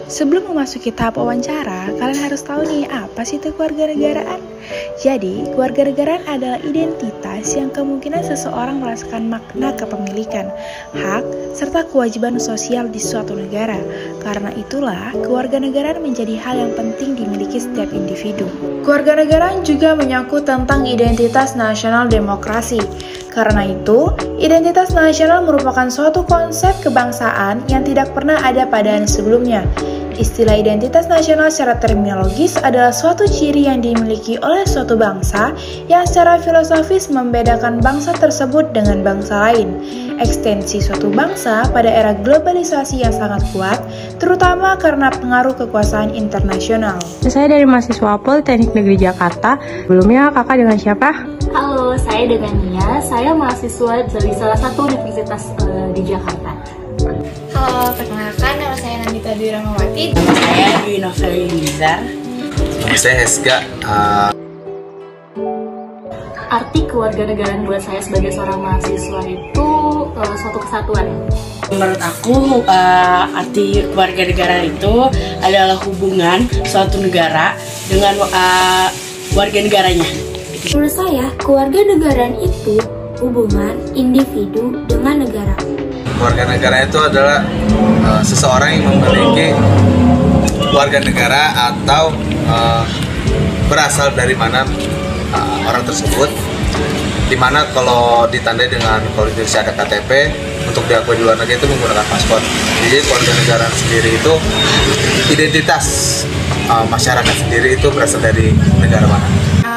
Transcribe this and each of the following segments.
Sebelum memasuki tahap wawancara, kalian harus tahu nih apa sih itu kewarganegaraan. Jadi, kewarganegaraan adalah identitas yang kemungkinan seseorang merasakan makna kepemilikan, hak, serta kewajiban sosial di suatu negara. Karena itulah, kewarganegaraan menjadi hal yang penting dimiliki setiap individu. Kewarganegaraan juga menyangkut tentang identitas nasional demokrasi. Karena itu, identitas nasional merupakan suatu konsep kebangsaan yang tidak pernah ada pada sebelumnya. Istilah identitas nasional secara terminologis adalah suatu ciri yang dimiliki oleh suatu bangsa yang secara filosofis membedakan bangsa tersebut dengan bangsa lain. Ekstensi suatu bangsa pada era globalisasi yang sangat kuat, terutama karena pengaruh kekuasaan internasional. Saya dari mahasiswa Politeknik Negeri Jakarta. Sebelumnya kakak dengan siapa? Halo, saya dengan Nia. Saya mahasiswa dari salah satu universitas di Jakarta. Halo, perkenalkan nama saya Nandita Dwi Rahmawati. Saya Dwi Noveli Nizar. Saya Heska. Arti kewarganegaraan buat saya sebagai seorang mahasiswa itu suatu kesatuan. Menurut aku, arti kewarganegaraan itu adalah hubungan suatu negara dengan warga negaranya. Menurut saya, kewarganegaraan itu hubungan individu dengan negara. Kewarganegaraan itu adalah seseorang yang memiliki warga negara atau berasal dari mana orang tersebut. Dimana kalau ditandai dengan, kalau di Indonesia ada KTP, untuk diakui di luar negeri itu menggunakan paspor. Jadi kewarganegaraan sendiri itu identitas masyarakat sendiri itu berasal dari negara mana.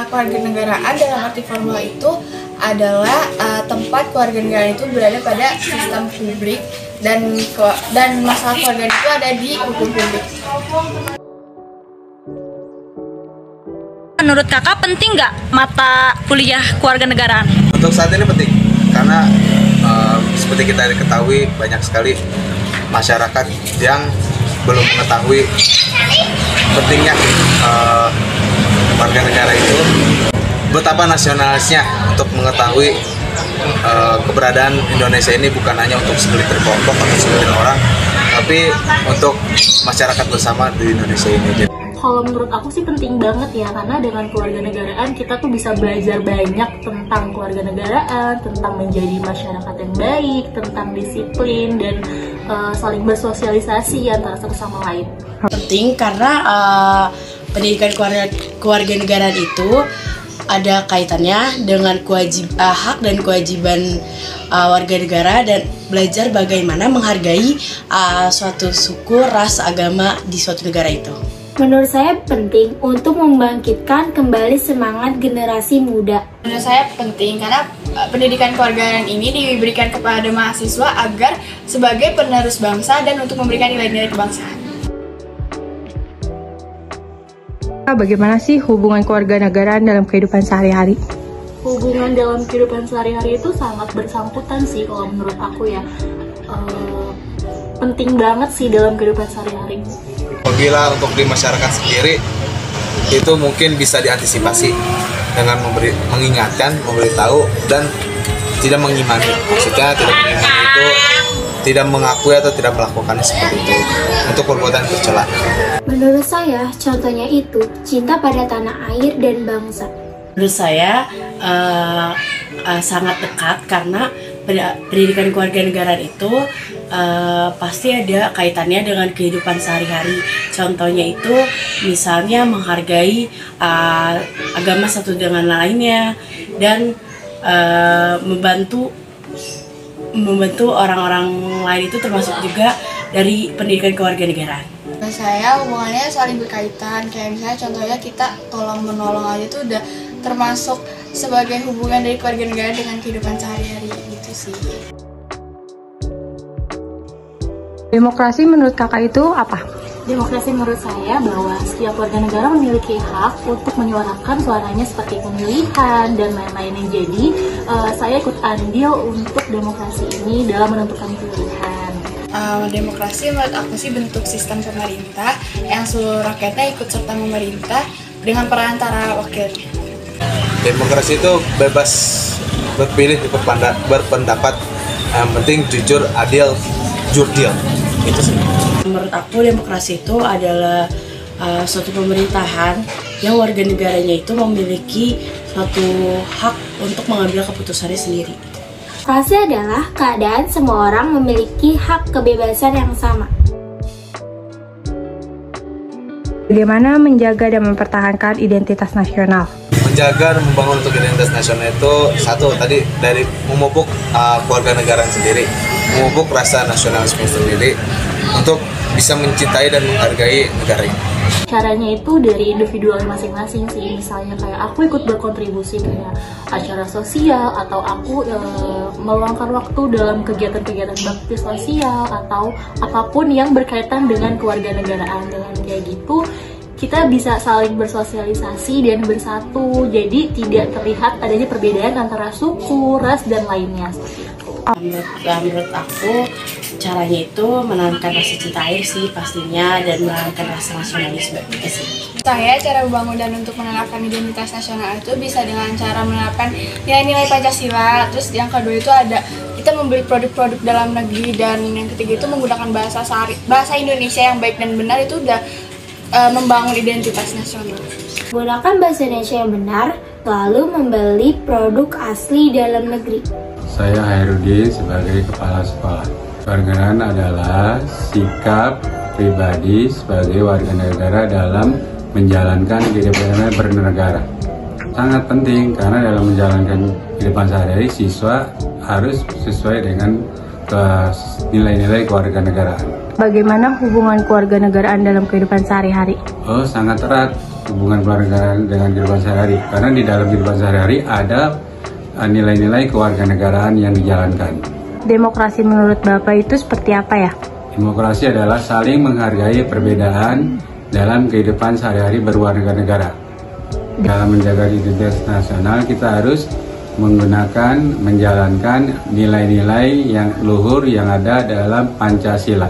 Kewarganegaraan dalam arti formal itu adalah tempat kewarganegaraan itu berada pada sistem publik dan masalah kewarganegaraan itu ada di hukum publik. Menurut kakak penting nggak mata kuliah kewarganegaraan? Untuk saat ini penting, karena seperti kita ketahui banyak sekali masyarakat yang belum mengetahui pentingnya warga negara itu, betapa nasionalisnya untuk mengetahui keberadaan Indonesia ini bukan hanya untuk segelintir kelompok atau segelintir orang, tapi untuk masyarakat bersama di Indonesia ini. Kalau menurut aku sih penting banget ya, karena dengan kewarganegaraan kita tuh bisa belajar banyak tentang kewarganegaraan, tentang menjadi masyarakat yang baik, tentang disiplin dan saling bersosialisasi antara satu sama lain. Penting karena pendidikan kewarganegaraan itu ada kaitannya dengan hak dan kewajiban warga negara dan belajar bagaimana menghargai suatu suku, ras, agama di suatu negara itu. Menurut saya penting untuk membangkitkan kembali semangat generasi muda. Menurut saya penting karena pendidikan kewarganegaraan ini diberikan kepada mahasiswa agar sebagai penerus bangsa dan untuk memberikan nilai-nilai kebangsaan. Bagaimana sih hubungan kewarganegaraan dalam kehidupan sehari-hari? Hubungan dalam kehidupan sehari-hari itu sangat bersangkutan sih kalau menurut aku ya. Penting banget sih dalam kehidupan sehari-hari. Apabila untuk di masyarakat sendiri itu mungkin bisa diantisipasi dengan mengingatkan, memberitahu dan tidak mengimani. Maksudnya tidak mengimani itu tidak mengakui atau tidak melakukannya seperti itu untuk perbuatan tercela. Menurut saya, contohnya itu cinta pada tanah air dan bangsa. Menurut saya sangat dekat karena pendidikan kewarganegaraan itu pasti ada kaitannya dengan kehidupan sehari-hari. Contohnya itu misalnya menghargai agama satu dengan lainnya dan membantu orang-orang lain itu termasuk juga dari pendidikan kewarganegaraan. Menurut saya hubungannya saling berkaitan, kayak misalnya contohnya kita tolong menolong aja itu udah termasuk sebagai hubungan dari kewarganegaraan dengan kehidupan sehari-hari gitu sih. Demokrasi menurut kakak itu apa? Demokrasi menurut saya bahwa setiap warga negara memiliki hak untuk menyuarakan suaranya seperti pemilihan dan lain-lainnya. Jadi saya ikut andil untuk demokrasi ini dalam menentukan pilihan. Demokrasi menurut aku sih bentuk sistem pemerintah yang seluruh rakyatnya ikut serta memerintah dengan perantara wakilnya. Demokrasi itu bebas berpilih, berpendapat, yang penting jujur, adil, jurdil. Itu sih. Menurut aku demokrasi itu adalah suatu pemerintahan yang warga negaranya itu memiliki suatu hak untuk mengambil keputusannya sendiri. Demokrasi adalah keadaan semua orang memiliki hak kebebasan yang sama. Bagaimana menjaga dan mempertahankan identitas nasional? Menjaga dan membangun untuk identitas nasional itu satu tadi dari memupuk keluarga negaraan sendiri, memupuk rasa nasionalisme sendiri untuk bisa mencintai dan menghargai negaranya. Caranya itu dari individual masing-masing sih, misalnya kayak aku ikut berkontribusi kayak acara sosial, atau aku meluangkan waktu dalam kegiatan-kegiatan bakti sosial, atau apapun yang berkaitan dengan kewarganegaraan. Dengan kayak gitu kita bisa saling bersosialisasi dan bersatu, jadi tidak terlihat adanya perbedaan antara suku, ras, dan lainnya seperti itu. Menurut aku caranya itu menanamkan rasa cinta air sih pastinya, dan menanamkan rasa nasionalisme sih. Saya cara membangun dan untuk menanamkan identitas nasional itu bisa dengan cara menerapkan nilai-nilai Pancasila. Terus yang kedua itu ada kita membeli produk-produk dalam negeri, dan yang ketiga itu menggunakan bahasa Indonesia yang baik dan benar. Itu udah membangun identitas nasional. Gunakan bahasa Indonesia yang benar, lalu membeli produk asli dalam negeri. Saya Hairudin sebagai kepala sekolah. Kewarganegaraan adalah sikap pribadi sebagai warga negara dalam menjalankan kehidupan bernegara. Sangat penting karena dalam menjalankan kehidupan sehari-hari siswa harus sesuai dengan nilai-nilai kewarganegaraan. Bagaimana hubungan kewarganegaraan dalam kehidupan sehari-hari? Oh, sangat erat hubungan kewarganegaraan dengan kehidupan sehari-hari. Karena di dalam kehidupan sehari-hari ada nilai-nilai kewarganegaraan yang dijalankan. Demokrasi menurut Bapak itu seperti apa ya? Demokrasi adalah saling menghargai perbedaan dalam kehidupan sehari-hari berwarga negara. Dalam menjaga identitas nasional kita harus menjalankan nilai-nilai yang luhur yang ada dalam Pancasila.